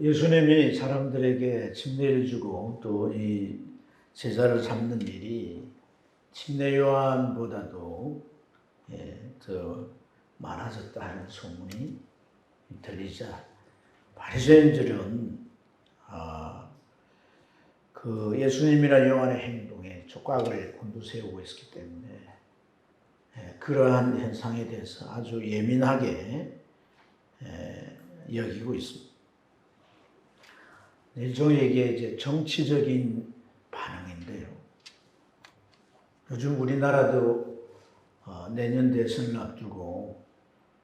예수님이 사람들에게 침례를 주고 또 이 제자를 잡는 일이 침례 요한보다도 더 많아졌다 하는 소문이 들리자 바리새인들은 그 예수님이나 요한의 행동에 촉각을 곤두세우고 있었기 때문에 그러한 현상에 대해서 아주 예민하게 여기고 있습니다. 일종의 이제 정치적인 반응인데요. 요즘 우리나라도 내년 대선을 앞두고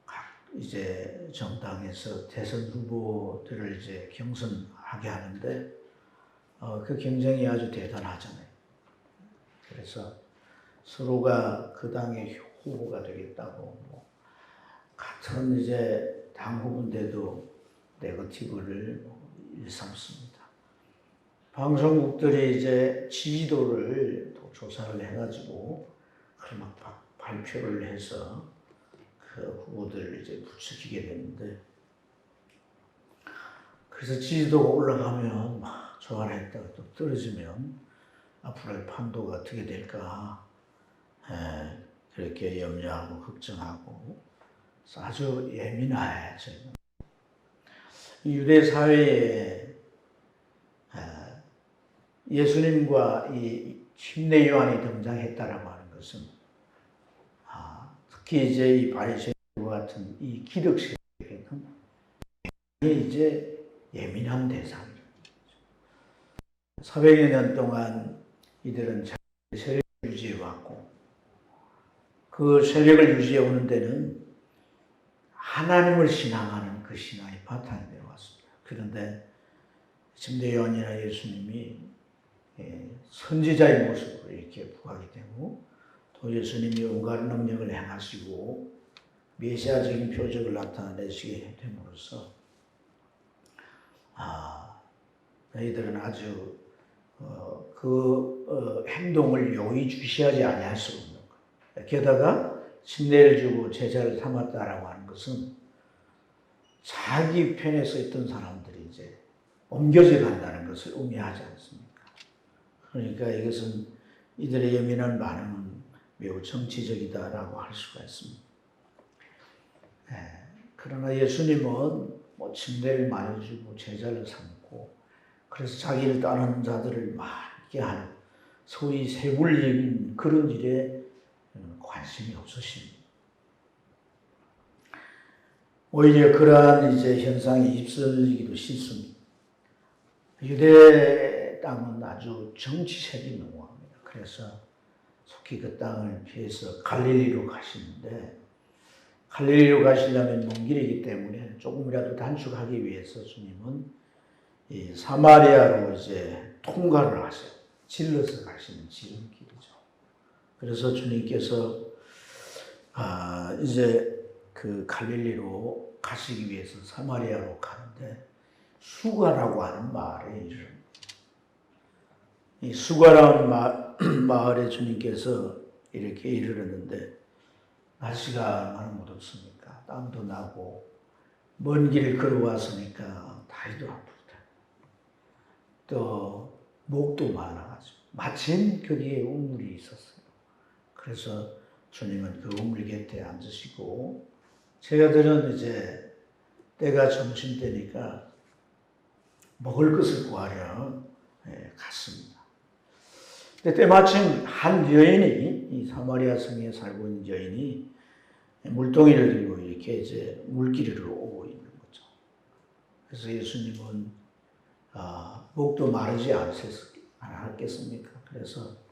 각 이제 정당에서 대선 후보들을 이제 경선하게 하는데 그 경쟁이 아주 대단하잖아요. 그래서 서로가 그 당의 후보가 되겠다고 같은 이제 당 후보인데도 네거티브를 일삼습니다. 방송국들이 이제 지지도를 또 조사를 해가지고 그걸 막 발표를 해서 그 후보들을 이제 부추기게 되는데, 그래서 지지도가 올라가면 막 좋아라 했다가 또 떨어지면 앞으로의 판도가 어떻게 될까 그렇게 염려하고 걱정하고 아주 예민해져 있는 유대 사회에 예수님과 이 침례 요한이 등장했다라고 하는 것은 특히 이제 이 바리새인과 같은 이 기득 세력에는 이제 예민한 대상이죠. 400여 년 동안 이들은 세력을 유지해 왔고 그 세력을 유지해 오는 데는 하나님을 신앙하는 그 신앙이 바탕이 되어 왔습니다. 그런데 침례 요한이나 예수님이 선지자의 모습으로 이렇게 부각이 되고 또 예수님이 온갖 능력을 행하시고 메시아적인 표적을 나타내시게 됨으로써 너희들은 아주 행동을 요의주시하지 아니할 수 없는 것. 게다가 침례를 주고 제자를 삼았다라고 하는 것은 자기 편에 서 있던 사람들이 이제 옮겨져 간다는 것을 의미하지 않습니까? 그러니까 이것은 이들의 예민한 반응은 매우 정치적이다라고 할 수가 있습니다. 그러나 예수님은 침례를 많이 주고 제자를 삼고 그래서 자기를 따르는 자들을 많게 하는 소위 세굴적인 그런 일에 관심이 없으십니다. 오히려 그러한 이제 현상이 입설이기도 쉽습니다. 유대 땅은 아주 정치색이 농후합니다. 그래서 속히 그 땅을 피해서 갈릴리로 가시는데, 갈릴리로 가시려면 먼 길이기 때문에 조금이라도 단축하기 위해서 주님은 이 사마리아로 이제 통과를 하세요. 질러서 가시는 지름길이죠. 그래서 주님께서 이제 그 갈릴리로 가시기 위해서 사마리아로 가는데 수가라고 하는 마을에 이르릅니다. 이 수가라는 마을에 주님께서 이렇게 이르렀는데 날씨가 얼마나 무덥습니까? 땀도 나고 먼 길을 걸어왔으니까 다리도 아프다. 또 목도 말라가지고 마침 거기에 우물이 있었어요. 그래서 주님은 그 우물 곁에 앉으시고 제자들은 이제 때가 점심때니까 먹을 것을 구하려 갔습니다. 근데 때마침 한 여인이, 이 사마리아 성에 살고 있는 여인이 물동이를 들고 이렇게 이제 물길을 오고 있는 거죠. 그래서 예수님은 목도 마르지 않았겠습니까? 그래서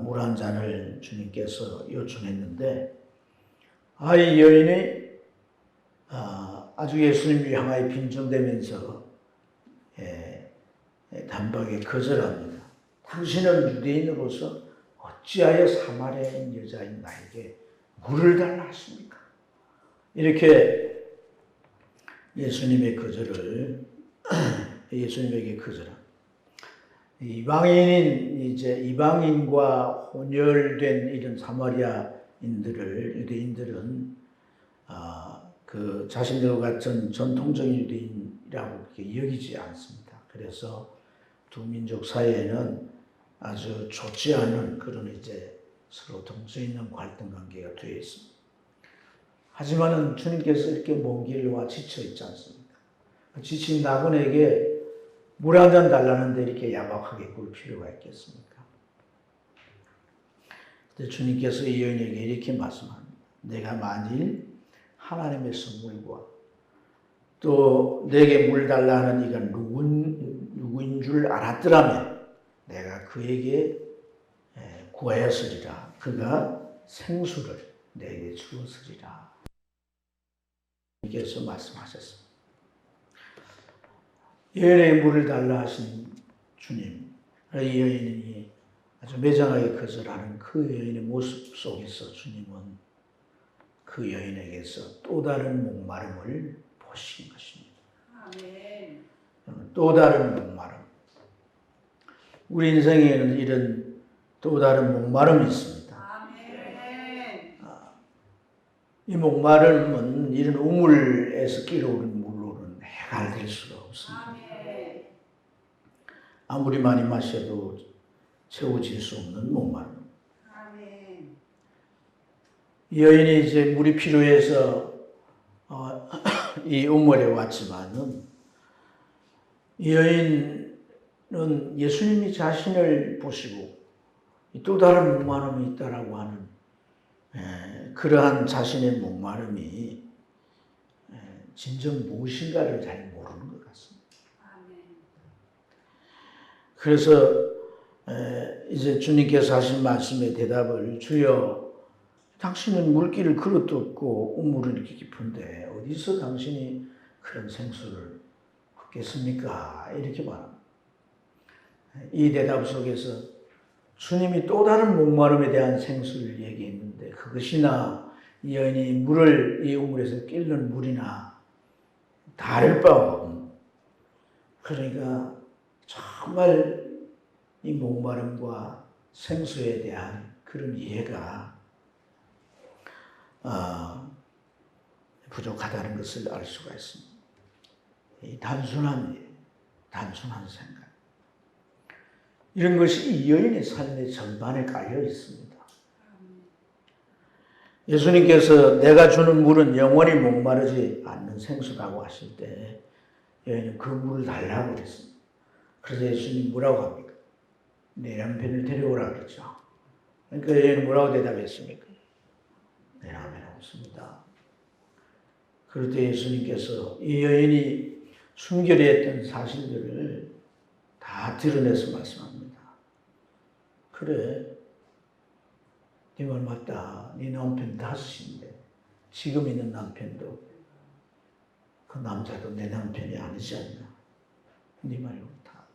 물 한 잔을 주님께서 요청했는데 이 여인이 아주 예수님을 향하여 빈정대면서 단박에 거절합니다. 당신은 유대인으로서 어찌하여 사마리아인 여자인 나에게 물을 달라 하십니까? 이렇게 예수님에게 거절합니다. 이방인과 혼혈된 이런 유대인들은 그 자신들과 같은 전통적인 그렇게 여기지 않습니다. 그래서 두 민족 사이에는 아주 좋지 않은 그런 이제 서로 동서 있는 갈등 관계가 되어 있습니다. 하지만은 주님께서 이렇게 먼 길을 와 지쳐 있지 않습니까? 지친 나그네에게 물 한 잔 달라는데 이렇게 야박하게 굴 필요가 있겠습니까? 근데 주님께서 이 여인에게 이렇게 말씀합니다. 내가 만일 하나님의 선물과 또 내게 물 달라 하는 이가 누구인 줄 알았더라면 내가 그에게 구하였으리라. 그가 생수를 내게 주었으리라. 주님께서 말씀하셨습니다. 여인에게 물을 달라 하신 주님, 이 여인이 아주 매정하게 거절하는 그 여인의 모습 속에서 주님은 그 여인에게서 또 다른 목마름을 보신 것입니다. 아멘. 또 다른 목마름. 우리 인생에는 이런 또 다른 목마름이 있습니다. 아멘. 이 목마름은 이런 우물에서 끼러오른 물로는 해결될 수가 없습니다. 아멘. 아무리 많이 마셔도 채워질 수 없는 목마름. 아멘. 이 여인이 이제 물이 필요해서 이 우물에 왔지만은 이 여인은 예수님이 자신을 보시고 또 다른 목마름이 있다라고 하는 그러한 자신의 목마름이 진정 무엇인가를 잘 모르는 것 같습니다. 아멘. 그래서 이제 주님께서 하신 말씀의 대답을 주여 당신은 물길을 그릇도 없고 우물은 이렇게 깊은데 어디서 당신이 그런 생수를 얻겠습니까? 이렇게 말합니다. 이 대답 속에서 주님이 또 다른 목마름에 대한 생수를 얘기했는데 그것이나 이 여인이 이 우물에서 끓는 물이나 다를 바 없는, 그러니까 정말 이 목마름과 생수에 대한 그런 이해가 부족하다는 것을 알 수가 있습니다. 이 단순한 생각, 이런 것이 이 여인의 삶의 전반에 깔려 있습니다. 예수님께서 내가 주는 물은 영원히 목마르지 않는 생수라고 하실 때 여인은 그 물을 달라고 그랬습니다. 그래서 예수님 뭐라고 합니까? 내 남편을 데려오라 그랬죠. 그러니까 여인은 뭐라고 대답했습니까? 내 남편 없습니다. 그럴 때 예수님께서 이 여인이 순결히 했던 사실들을 다 드러내서 말씀합니다. 그래, 네 말 맞다. 네 남편 5인데 지금 있는 남편도 그 남자도 내 남편이 아니지 않나. 네 말이 옳다.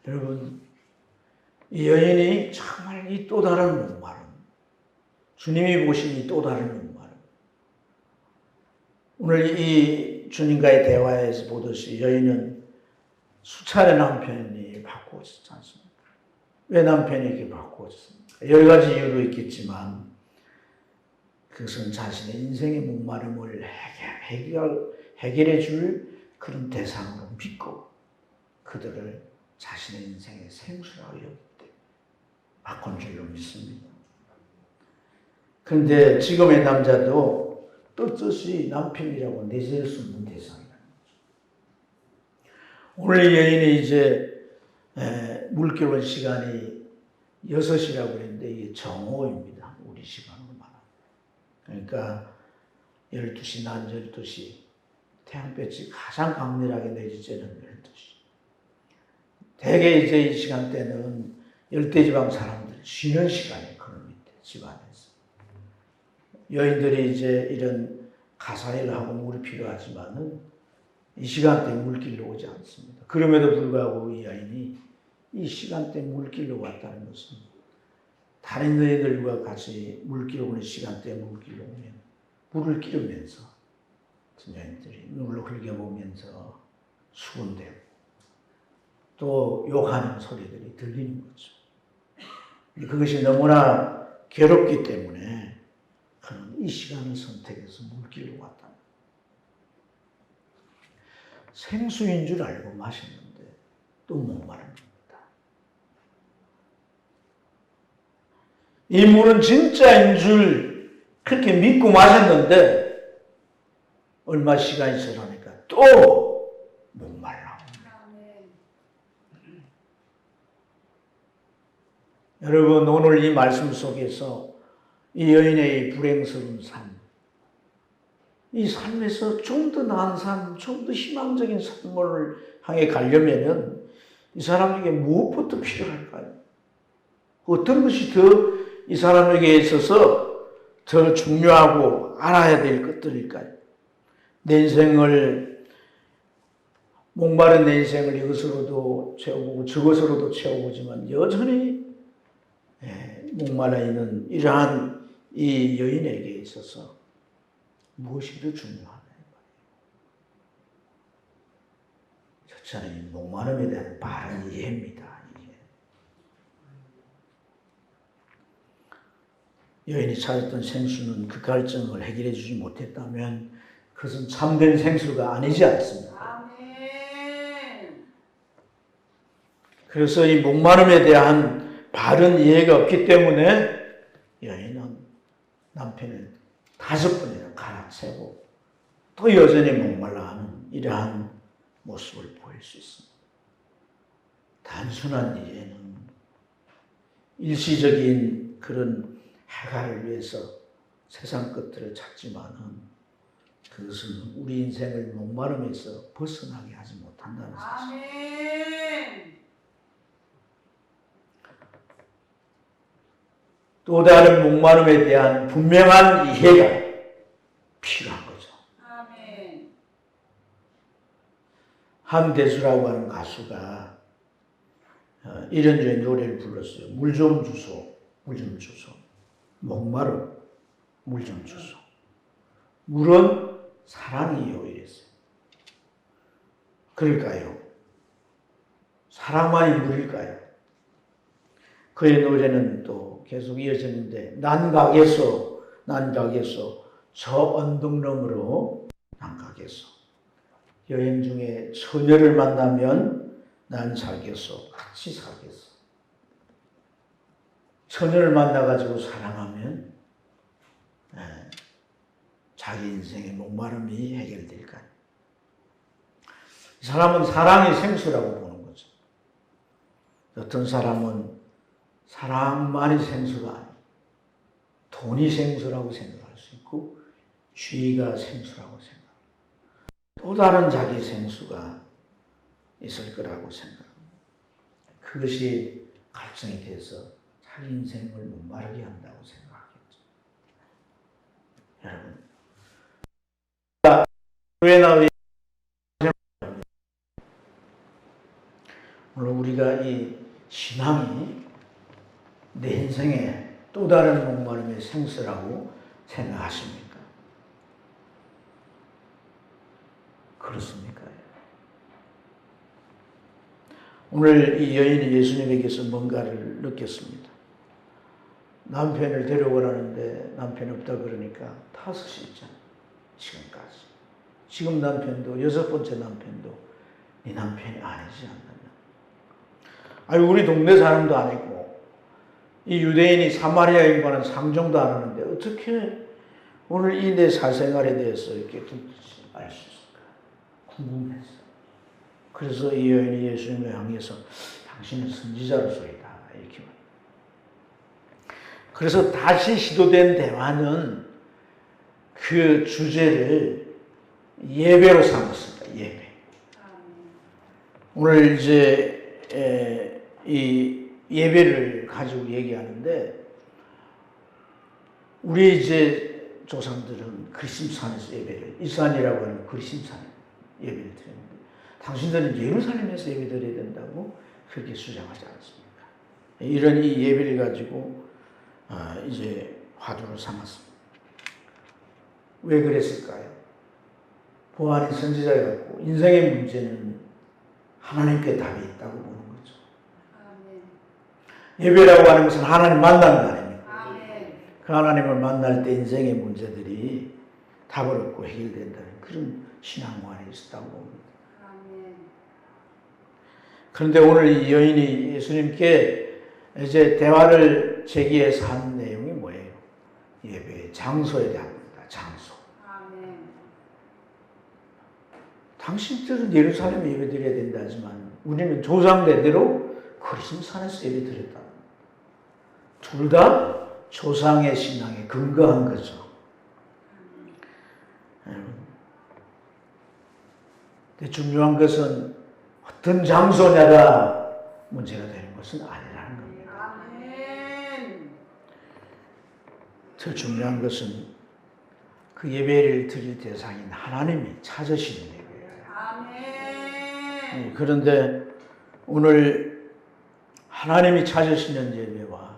여러분, 이 여인이 정말 이 또 다른 목마름, 주님이 보신 이 또 다른 목마름, 오늘 이 주님과의 대화에서 보듯이 여인은 수차례 남편이 바꾸어졌지 않습니까? 왜 남편이 이렇게 바꾸어졌습니까? 여러 가지 이유도 있겠지만 그것은 자신의 인생의 목마름을 해결해 줄 그런 대상으로 믿고 그들을 자신의 인생의 생수라고 여길 때 바꾼 줄로 믿습니다. 그런데 지금의 남자도 떳떳이 남편이라고 내세울 수 없는 대상이라는 거죠. 오늘 여인이 이제 물결 올 시간이 6시라고 했는데 이게 정오입니다. 우리 시간으로 말하면. 그러니까 12시, 낮 12시, 태양볕이 가장 강렬하게 내리쬐는 12시. 대개 이제 이 시간대는 열대지방 사람들 쉬는 시간에 그런 밑에 집안에서. 여인들이 이제 이런 가사일을 하고 물이 필요하지만은 이 시간대에 물길로 오지 않습니다. 그럼에도 불구하고 이 여인이 이 시간대에 물길로 왔다는 것은 다른 여인들과 같이 물길로 오는 시간대에 물길로 오면 물을 끼우면서 여인들이 눈을 흘겨보면서 수군대고 또 욕하는 소리들이 들리는 거죠. 그것이 너무나 괴롭기 때문에 그는 이 시간을 선택해서 물길로 왔다. 생수인 줄 알고 마셨는데 또 목마른 겁니다. 이 물은 진짜인 줄 그렇게 믿고 마셨는데 얼마 시간이 지나니까 또 목말라. 여러분, 오늘 이 말씀 속에서 이 여인의 불행스러운 삶, 이 삶에서 좀 더 나은 삶, 좀 더 희망적인 삶을 향해 가려면은 이 사람에게 무엇부터 필요할까요? 어떤 것이 더 이 사람에게 있어서 더 중요하고 알아야 될 것들일까요? 내 인생을, 목마른 내 인생을 이것으로도 채워보고 저것으로도 채워보지만 여전히 목말라 있는 이러한 이 여인에게 있어서 무엇이 더 중요하냐. 저는 목마름에 대한 바른 이해입니다. 여인이 찾았던 생수는 그 갈증을 해결해 주지 못했다면 그것은 참된 생수가 아니지 않습니까? 아멘. 그래서 이 목마름에 대한 바른 이해가 없기 때문에 여인은 남편을 5번이나 갈아채고 또 여전히 목말라하는 이러한 모습을 보일 수 있습니다. 단순한 이해는 일시적인 그런 해결을 위해서 세상 것들을 찾지만은 그것은 우리 인생을 목마름에서 벗어나게 하지 못한다는 사실. 아멘. 또 다른 목마름에 대한 분명한 이해가 필요한 거죠. 아멘. 함대수라고 하는 가수가 이런저런 노래를 불렀어요. 물 좀 주소, 물 좀 주소. 목마름, 물 좀 주소. 물은 사랑이요 이랬어요. 그럴까요? 사랑만이 물일까요? 그의 노래는 또 계속 이어졌는데 난가겠소 저 언덕너머로 난가겠소. 여행 중에 처녀를 만나면 난 살겠소. 같이 살겠소. 처녀를 만나가지고 사랑하면 자기 인생의 목마름이 해결될까요? 이 사람은 사랑이 생수라고 보는 거죠. 어떤 사람은 사랑만이 생수가 아니고 돈이 생수라고 생각할 수 있고 주의가 생수라고 생각합니다. 또 다른 자기 생수가 있을 거라고 생각합니다. 그것이 갈증이 돼서 자기 인생을 목마르게 한다고 생각하겠죠. 여러분, 오늘 우리가 이 신앙이 내 인생의 또 다른 목마름의 생수라고 생각하십니까? 그렇습니까? 오늘 이 여인이 예수님에게서 뭔가를 느꼈습니다. 남편을 데려오라는데 남편이 없다 그러니까 5이 있잖아. 지금까지. 지금 남편도 6번째 남편도 네 남편이 아니지 않느냐. 아니 우리 동네 사람도 아니고 이 유대인이 사마리아인과는 상종도 안 하는데 어떻게 오늘 이 내 사생활에 대해서 이렇게 알 수 있을까? 궁금했어. 그래서 이 여인이 예수님을 향해서 당신은 선지자로서이다 이렇게 말합니다. 그래서 다시 시도된 대화는 그 주제를 예배로 삼았습니다. 예배. 오늘 이제 이 예배를 가지고 얘기하는데 우리 이제 조상들은 그리심산에서 예배를 이산이라고 하는 그리심산에 예배를 드렸는데 당신들은 예루살렘에서 예배 드려야 된다고 그렇게 주장하지 않습니까? 이런 이 예배를 가지고 이제 화두를 삼았습니다. 왜 그랬을까요? 보아하니 선지자였고 인생의 문제는 하나님께 답이 있다고 보는 거죠. 아멘. 예배라고 하는 것은 하나님 만나는 거 아닙니까? 아멘. 그 하나님을 만날 때 인생의 문제들이 답을 얻고 해결된다는 그런 신앙관에 있었다고 봅니다. 그런데 오늘 이 여인이 예수님께 이제 대화를 제기해서 하는 내용이 뭐예요? 예배의 장소에 대한 겁니다. 장소. 아멘. 당신들은 예루살렘에 예배 드려야 된다 하지만 우리는 조상대대로 거리심산에서 예배 드렸다. 둘 다 조상의 신앙에 근거한 거죠. 근데 중요한 것은 어떤 장소냐가 문제가 되는 것은 아니라는 겁니다. 아멘. 더 중요한 것은 그 예배를 드릴 대상인 하나님이 찾으시는 예배예요. 아멘. 그런데 오늘 하나님이 찾으시는 예배와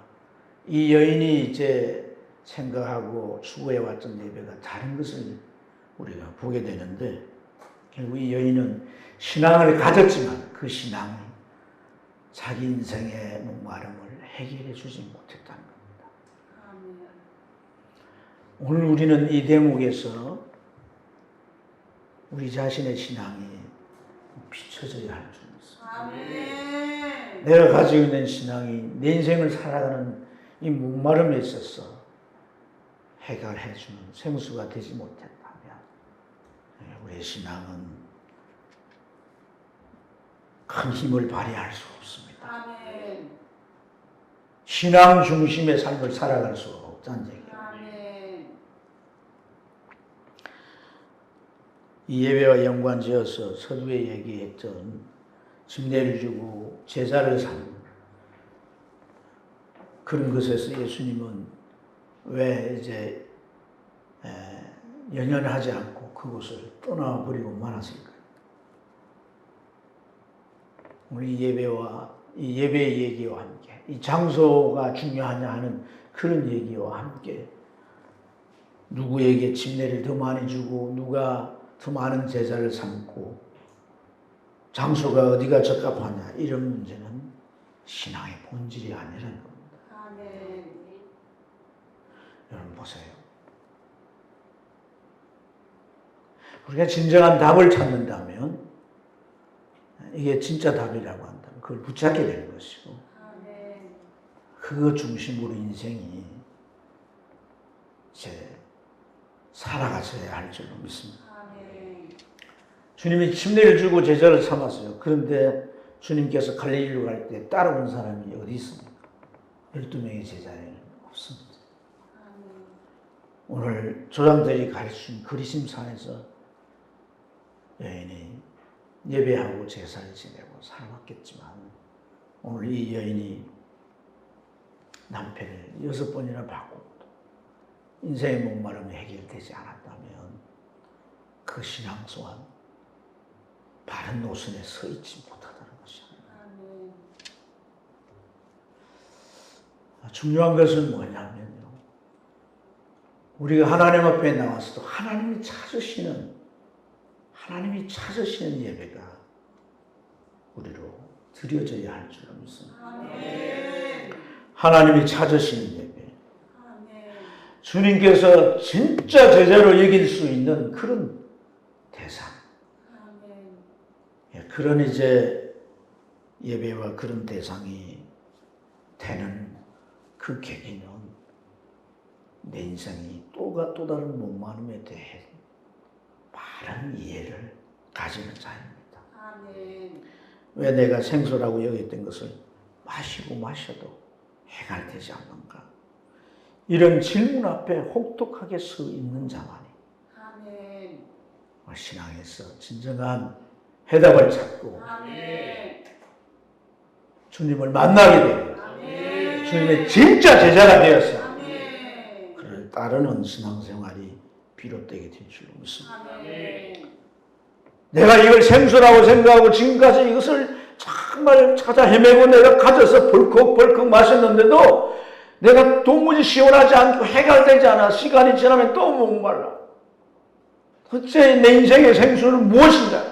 이 여인이 이제 생각하고 추구해왔던 예배가 다른 것을 우리가 보게 되는데, 결국 이 여인은 신앙을 가졌지만 그 신앙이 자기 인생의 목마름을 해결해 주지 못했다는 겁니다. 아멘. 오늘 우리는 이 대목에서 우리 자신의 신앙이 비춰져야 할 줄 믿습니다. 아멘. 내가 가지고 있는 신앙이 내 인생을 살아가는 이 목마름에 있어서 해결해주는 생수가 되지 못했다면 우리의 신앙은 큰 힘을 발휘할 수 없습니다. 아멘. 신앙 중심의 삶을 살아갈 수 없다는 얘기예요. 아멘. 이 예배와 연관지어서 서두에 얘기했던 침례를 주고 제자를 삼는 그런 것에서 예수님은 왜 이제 연연하지 않고 그곳을 떠나버리고 말았을까요? 우리 예배와 이 예배의 얘기와 함께 이 장소가 중요하냐 하는 그런 얘기와 함께 누구에게 침례를 더 많이 주고 누가 더 많은 제자를 삼고 장소가 어디가 적합하냐 이런 문제는 신앙의 본질이 아니라는 겁니다. 아멘. 여러분 보세요. 우리가 진정한 답을 찾는다면 이게 진짜 답이라고 한다면 그걸 붙잡게 되는 것이고 아멘. 그거 중심으로 인생이 이제 살아가셔야 할 줄로 믿습니다. 아멘. 주님이 침례를 주고 제자를 삼았어요. 그런데 주님께서 갈릴리로 갈 때 따라온 사람이 어디 있습니까? 12명의 제자에는 없습니다. 아멘. 오늘 조상들이 가르친 그리심산에서 여인이 예배하고 제사를 지내고 살아왔겠지만 오늘 이 여인이 남편을 6번이나 바꾸고 인생의 목마름이 해결되지 않았다면 그 신앙 또한 바른 노선에 서 있지 못하다는 것입니다. 아멘. 중요한 것은 뭐냐면요. 우리가 하나님 앞에 나와서도 하나님이 찾으시는 예배가 우리로 드려져야 할 줄로 믿습니다. 아멘. 하나님이 찾으시는 예배. 아멘. 주님께서 진짜 제자로 여길 수 있는 그런 대상. 아멘. 그런 이제 예배와 그런 대상이 되는 그 계기는 내 인생이 또 다른 목마름에 대해 바른 이해를 가지는 자입니다. 아멘. 왜 내가 생소라고 여겼던 것을 마셔도 해결되지 않는가? 이런 질문 앞에 혹독하게 서 있는 자만이 아멘. 신앙에서 진정한 해답을 찾고 아멘. 주님을 만나게 되고 아멘. 주님의 진짜 제자가 되어서 아멘. 그를 따르는 신앙생활이 비롯되게 될 줄로 믿습니다. 아멘. 내가 이걸 생소라고 생각하고 지금까지 이것을 정말 찾아 헤매고 내가 가져서 벌컥벌컥 마셨는데도 내가 도무지 시원하지 않고 해결되지 않아. 시간이 지나면 또 목말라. 도대체 내 인생의 생수는 무엇인가?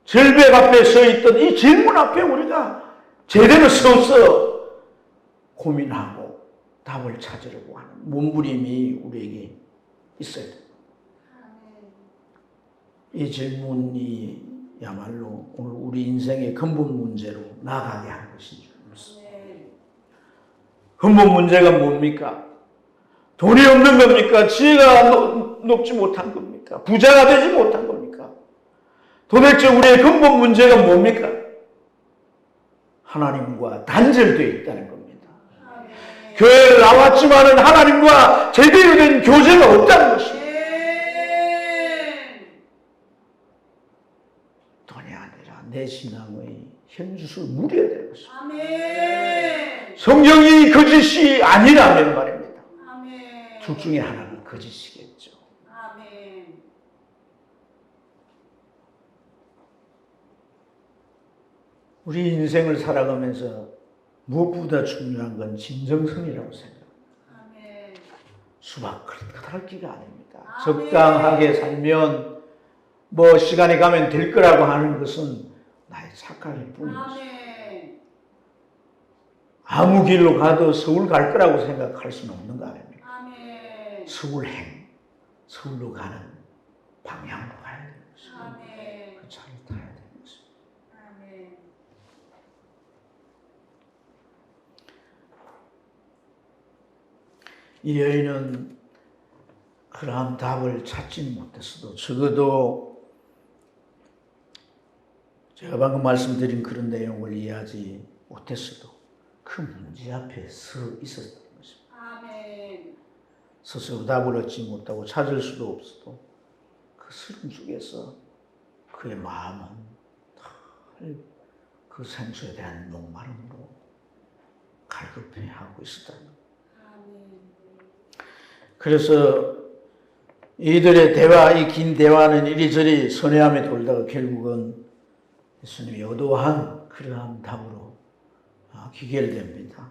절벽 앞에 서 있던 이 질문 앞에 우리가 제대로 서서 고민하고 답을 찾으려고 하는 몸부림이 우리에게 있어야 됩니다. 이 질문이 야말로 오늘 우리 인생의 근본 문제로 나아가게 하는 것인 줄 믿습니다. 근본 문제가 뭡니까? 돈이 없는 겁니까? 지혜가 높지 못한 겁니까? 부자가 되지 못한 겁니까? 도대체 우리의 근본 문제가 뭡니까? 하나님과 단절되어 있다는 겁니다. 교회에 나왔지만은 하나님과 제대로 된 교제가 없다는 것입니다. 돈이 아니라 내 신앙의 현주소를 누려야 되는 것입니다. 성경이 거짓이 아니라면 말입니다. 둘 중에 하나는 거짓이겠죠. 우리 인생을 살아가면서 무엇보다 중요한 건 진정성이라고 생각합니다. 수박 그릇그릇기가 아닙니다. 적당하게 살면 뭐 시간이 가면 될 거라고 하는 것은 나의 착각일 뿐입니다. 아무 길로 가도 서울 갈 거라고 생각할 수는 없는 거 아닙니까? 서울행, 서울로 가는 방향으로 가야 되는 것입니다. 그 차를 타야 되는 것입니다. 이 여인은 그러한 답을 찾지 못했어도 적어도 제가 방금 말씀드린 그런 내용을 이해하지 못했어도 그 문제 앞에 서 있었던 것입니다. 스스로 답을 얻지 못하고 찾을 수도 없어도 그 슬픔 속에서 그의 마음은 그 생수에 대한 목마름으로 갈급해하고 있었다는 것. 그래서 이들의 대화, 이 긴 대화는 이리저리 선회함에 돌다가 결국은 예수님이 어도한 그러한 답으로 귀결됩니다.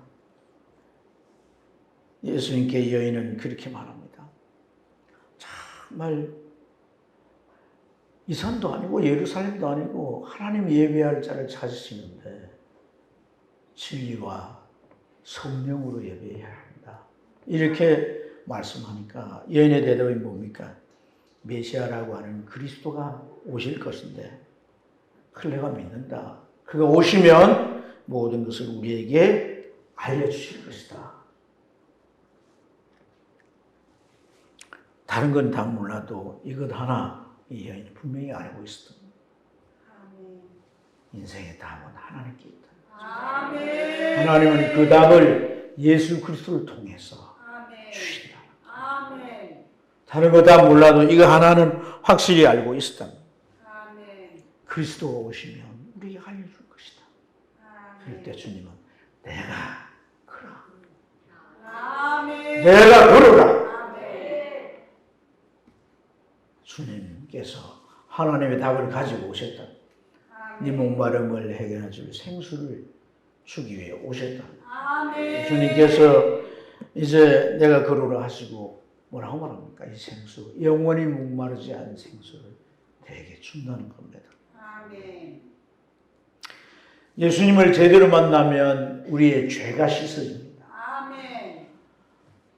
예수님께 여인은 그렇게 말합니다. 정말 이 산도 아니고 예루살렘도 아니고 하나님 예배할 자를 찾으시는데 진리와 성령으로 예배해야 한다. 이렇게 말씀하니까 여인의 대답이 뭡니까? 메시아라고 하는 그리스도가 오실 것인데 그걸 내가 믿는다. 그가 오시면 모든 것을 우리에게 알려주실 것이다. 다른 건 다 몰라도 이것 하나 이 여인이 분명히 알고 있었던 인생의 답은 하나님께 있다. 하나님은 그 답을 예수 그리스도를 통해서 주신다. 다른 거 다 몰라도 이거 하나는 확실히 알고 있었다. 그리스도가 오시면 우리에게 알려줄 것이다. 그럴 때 주님은 내가 걸어라. 내가 걸어라. 주님께서 하나님의 답을 가지고 오셨다. 네 목마름을 해결해 줄 생수를 주기 위해 오셨다. 주님께서 이제 내가 걸어라 하시고 뭐라고 말합니까? 이 생수, 영원히 목마르지 않은 생수를 내게 준다는 겁니다. 예수님을 제대로 만나면 우리의 죄가 씻어집니다.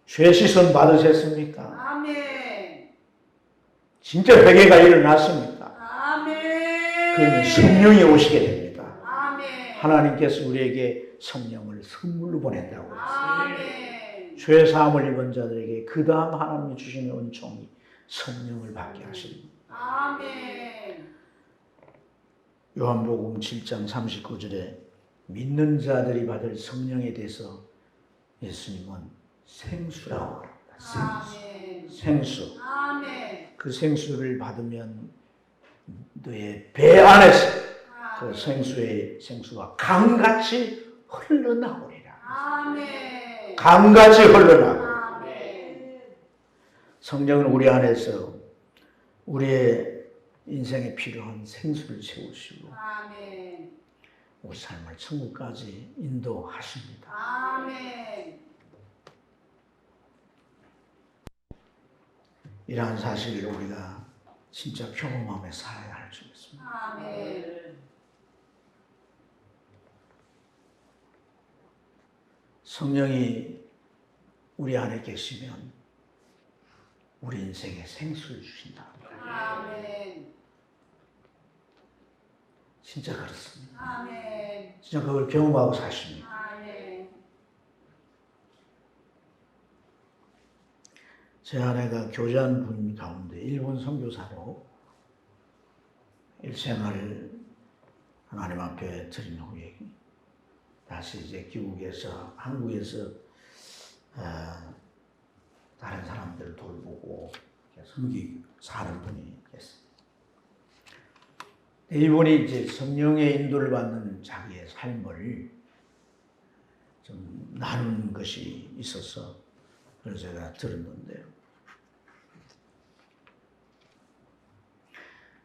죄 씻음 받으셨습니까? 진짜 회개가 일어났습니까? 그러면 성령이 오시게 됩니다. 하나님께서 우리에게 성령을 선물로 보낸다고 했어요. 죄 사함을 입은 자들에게 그 다음 하나님이 주시는 은총이 성령을 받게 하십니다. 요한복음 7장 39절에 믿는 자들이 받을 성령에 대해서 예수님은 생수라고 합니다. 생수. 그 생수를 받으면 너의 배 안에서 그 생수가 강같이 흘러나오리라. 강같이 흘러나오리라. 성령은 우리 안에서 우리의 인생에 필요한 생수를 채우시고 우리 삶을 천국까지 인도하십니다. 이러한 사실을 우리가 진짜 경험하며 살아야 할 줄 믿습니다. 성령이 우리 안에 계시면 우리 인생에 생수를 주신다. 진짜 그렇습니다. 아멘. 진짜 그걸 경험하고 사십니다. 아멘. 제 아내가 교제한 분 가운데 일본 선교사로 일생을 하나님 앞에 드린 후에 다시 이제 귀국해서 한국에서 다른 사람들을 돌보고 섬기고 사는 분이 계십니다. 이분이 이제 성령의 인도를 받는 자기의 삶을 좀 나눈 것이 있어서 그래서 제가 들었는데요.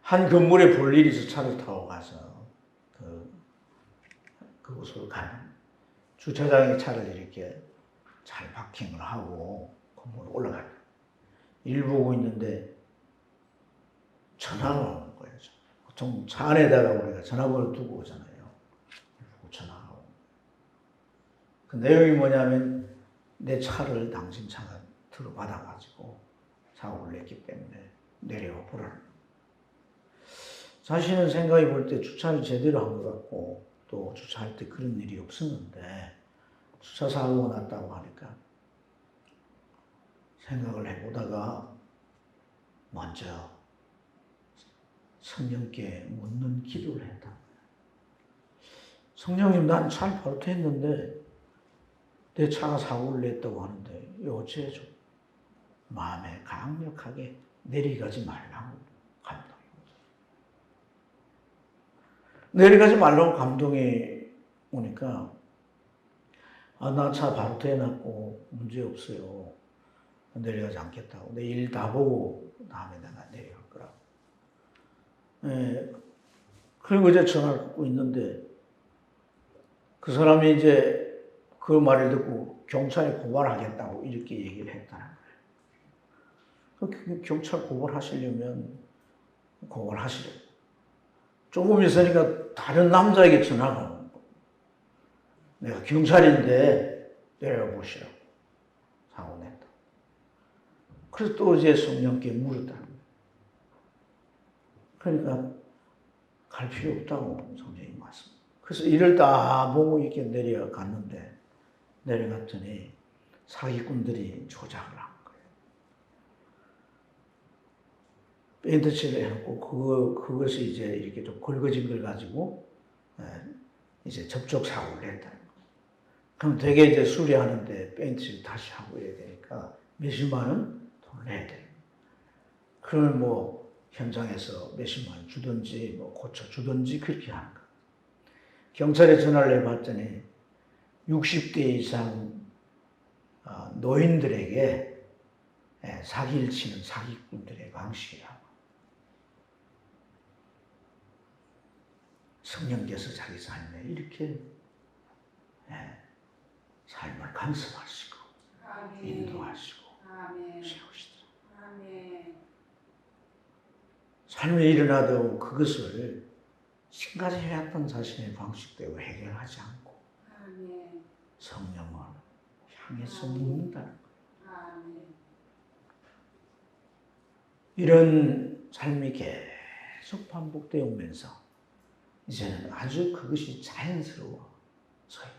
한 건물에 볼 일이 있어 차를 타고 가서 그곳으로 가는 주차장에 차를 이렇게 잘 파킹을 하고 건물에 올라가요. 일 보고 있는데 전화가 오는 거예요. 보통 차 안에다가 우리가 전화번호 두고 오잖아요. 전화가 오는 그 내용이 뭐냐면 내 차를 당신 차가 들어받아가지고 사고를 냈기 때문에 내려와 보라는. 자신은 생각해 볼 때 주차를 제대로 한 것 같고 또 주차할 때 그런 일이 없었는데 주차 사고가 났다고 하니까 생각을 해보다가 먼저 성령께 묻는 기도를 했다. 성령님, 난 잘 발토했는데 내 차가 사고를 냈다고 하는데 이거 어찌해줘? 마음에 강력하게 내려가지 말라고 감동이 내려가지 말라고 감동이 오니까 나 차 발토해놨고 문제 없어요. 내려가지 않겠다고. 내 일 다 보고 다음에 내가 내려갈 거라고. 그리고 이제 전화를 받고 있는데 그 사람이 이제 그 말을 듣고 경찰에 고발하겠다고 이렇게 얘기를 했다는 거예요. 경찰 고발하시려면 고발하시려고. 조금 있으니까 다른 남자에게 전화가 오는 거예요. 내가 경찰인데 내려가 보시라고. 사고 냈다. 그래서 또 이제 성령께 물었다는 거예요. 그러니까 갈 필요 없다고 성령이 말씀. 그래서 이를 다 보고 이렇게 내려갔는데 내려갔더니 사기꾼들이 조작을 한 거예요. 밴드칠을 해놓고 그것이 이제 이렇게 좀 굵어진 걸 가지고 이제 접촉 사고를 했다는 거예요. 그럼 되게 이제 수리하는데 밴드칠 다시 하고 해야 되니까 몇십만 원 돈을 내야 돼요. 그러면 뭐 현장에서 몇십만 원 주든지 뭐 고쳐주든지 그렇게 하는 거예요. 경찰에 전화를 해봤더니 60대 이상 노인들에게 사기를 치는 사기꾼들의 방식이라고. 성령께서 자기 삶에 이렇게 삶을 간섭하시고 아멘. 인도하시고 아멘. 세우시더라. 아멘. 삶에 일어나도 그것을 지금까지 해왔던 자신의 방식대로 해결하지 않고 아멘. 성령을 향해서 묻는다는 거예요. 아멘. 이런 삶이 계속 반복되어 오면서 이제는 아주 그것이 자연스러워서 있다.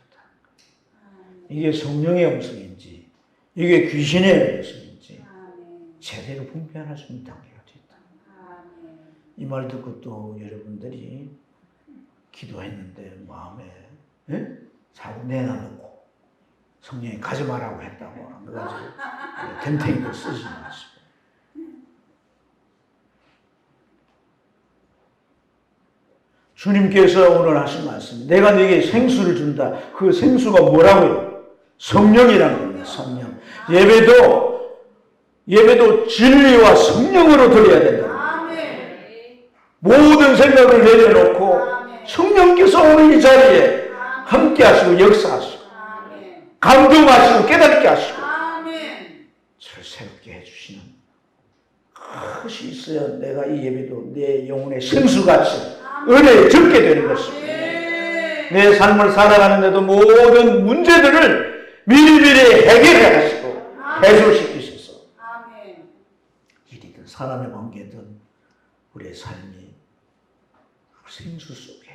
이게 성령의 음성인지 이게 귀신의 음성인지 아멘. 제대로 분별할 수 있는 단계가 됐다. 아멘. 이 말 듣고 또 여러분들이 기도했는데 마음에 자꾸 내놔놓고 성령이 가지 말라고 했다고 안 그래가지고 템탱이도 쓰지 마시고. 주님께서 오늘 하신 말씀, 내가 네게 생수를 준다. 그 생수가 뭐라고요? 성령이라는 겁니다. 성령. 예배도 진리와 성령으로 드려야 된다. 아멘. 모든 생각을 내려놓고 성령께서 오늘 이 자리에 함께 하시고 역사하시고 아멘. 감동하시고 깨닫게 하시고 아멘. 저를 새롭게 해주시는 그것이 있어야 내가 이 예배도 내 영혼의 생수같이 은혜에 적게 되는 것입니다. 내 삶을 살아가는데도 모든 문제들을 미리미리 해결해 하시고 해소시키셔서 아멘. 일이든 사람의 관계든 우리의 삶이 생수 속에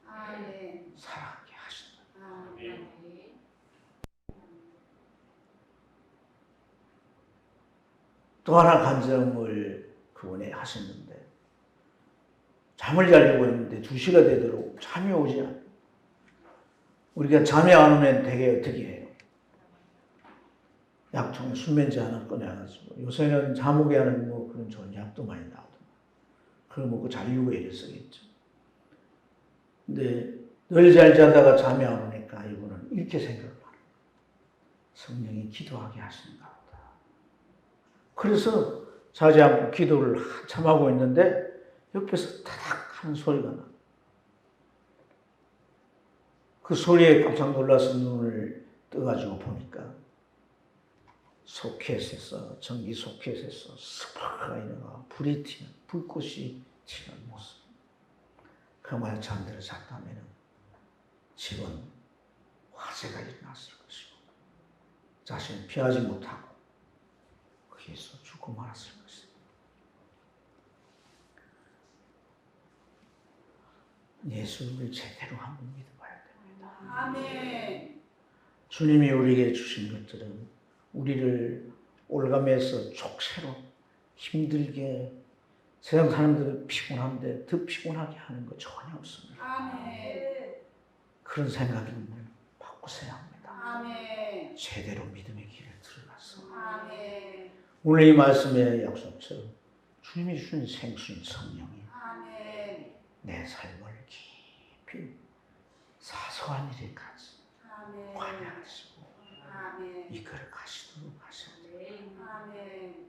아멘. 살아가게 하신다. 아멘. 또 하나 간증을 그분이 하셨는데 잠을 자려고 했는데 2시가 되도록 잠이 오지 않아요. 우리가 잠이 안 오면 되게 어떻게 해요? 약통에 수면제 하나 꺼내가지고 요새는 잠 오게 하는 뭐 그런 좋은 약도 많이 나오더라고요. 그걸 먹고 자려고 애를 쓰겠죠. 근데 늘 잘 자다가 잠이 안 오니까 이분은 이렇게 생각을 해요. 성령이 기도하게 하신다 보다. 그래서 자지 않고 기도를 한참 하고 있는데 옆에서 타닥 하는 소리가 나. 그 소리에 깜짝 놀라서 눈을 떠가지고 보니까 소켓에서, 전기 소켓에서 스파크가 있는가, 불이 튀는, 불꽃이 튀는 모습. 그만 잠들어 잤다면 집은 화재가 일어났을 것이고 자신을 피하지 못하고 거기에서 죽고 말았을 것이다. 예수를 제대로 한번 믿어봐야 됩니다. 아멘. 주님이 우리에게 주신 것들은 우리를 올가매서 족쇄로 힘들게 세상 사람들은 피곤한데 더 피곤하게 하는 거 전혀 없습니다. 아멘. 그런 생각을 바꾸셔야 합니다. 아멘. 제대로 믿음의 길을 들어가서 아멘. 오늘 이 말씀의 약속처럼 주님이 주신 생수인 성령이 아멘. 내 삶을 깊이 사소한 일에까지 아멘. 관여하시고 아멘. 이끌어 가시도록 하셔야 돼요. 아멘.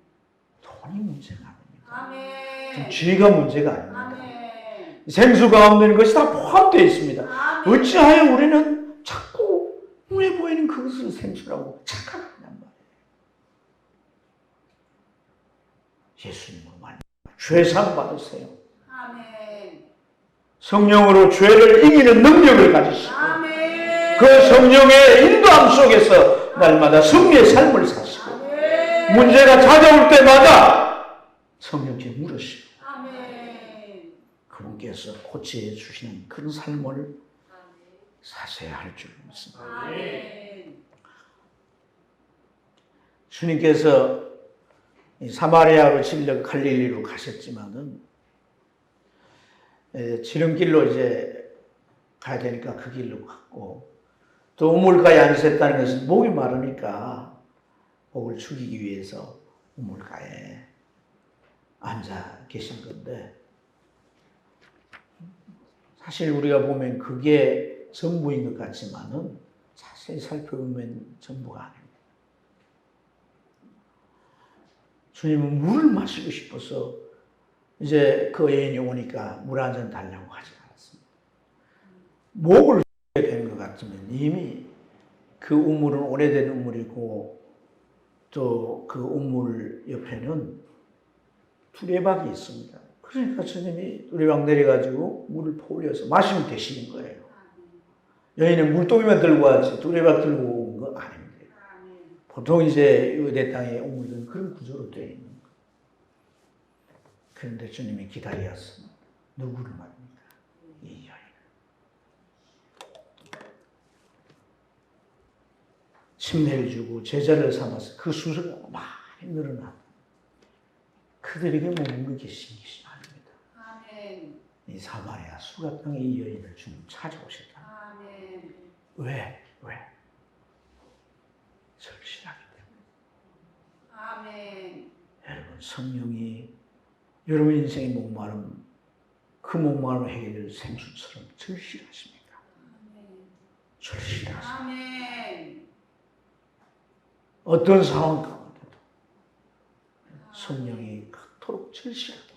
돈이 문제가 아닙니다. 아멘. 죄가 문제가 아닙니다. 아멘. 생수 가운데는 것이 다 포함되어 있습니다. 아멘. 어찌하여 우리는 자꾸 눈에 보이는 그것을 생수라고 착각하냔 말이에요. 예수님으로 말미암아 죄상 받으세요. 아멘. 성령으로 죄를 이기는 능력을 가지시고 아멘. 그 성령의 인도함 속에서 날마다 승리의 삶을 사시고 아멘. 문제가 찾아올 때마다 성령께 물으시고 아멘. 그분께서 고치해 주시는 그런 삶을 사셔야 할 줄 믿습니다. 아멘. 주님께서 이 사마리아로 질려 갈릴리로 가셨지만은 지름길로 이제 가야 되니까 그 길로 갔고 또 우물가에 앉으셨다는 것은 목이 마르니까 목을 죽이기 위해서 우물가에 앉아 계신 건데 사실 우리가 보면 그게 전부인 것 같지만은 자세히 살펴보면 전부가 아닙니다. 주님은 물을 마시고 싶어서 이제 그 여인이 오니까 물 한 잔 달라고 하지 않았습니다. 목을 죽게 된 것 같으면 이미 그 우물은 오래된 우물이고 또 그 우물 옆에는 두레박이 있습니다. 그러니까 주님이 두레박 내려가지고 물을 퍼올려서 마시면 되시는 거예요. 여인은 물동이만 들고 왔지 두레박 들고 온 거 아닙니다. 보통 이제 유대 땅의 우물은 그런 구조로 되어 있는 거예요. 그런데 주님이 기다렸어. 누구를 말합니까? 이 여인. 침례를 주고 제자를 삼아서 그 수수가 많이 늘어나. 그들에게 머무르게 계신 것이 아닙니다. 아멘. 이 사마리아 수가 땅의 이 여인을 주님 찾아오셨다. 아멘. 왜? 절실하기 때문에. 아멘. 여러분 성령이 여러분 인생의 목마름 그 목마름을 해결될 생수처럼 절실하십니까? 절실하십니까? 아멘. 어떤 상황 가운데도 성령이 그토록 절실하게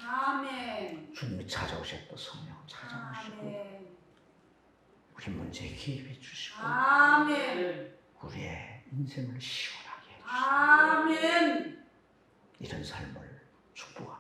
아멘. 주님이 찾아오셨고 성령 찾아오시고 아멘. 우리 문제에 기입해 주시고 아멘. 우리의 인생을 시원하게 해주시고 아멘. 이런 삶을 축복합니다.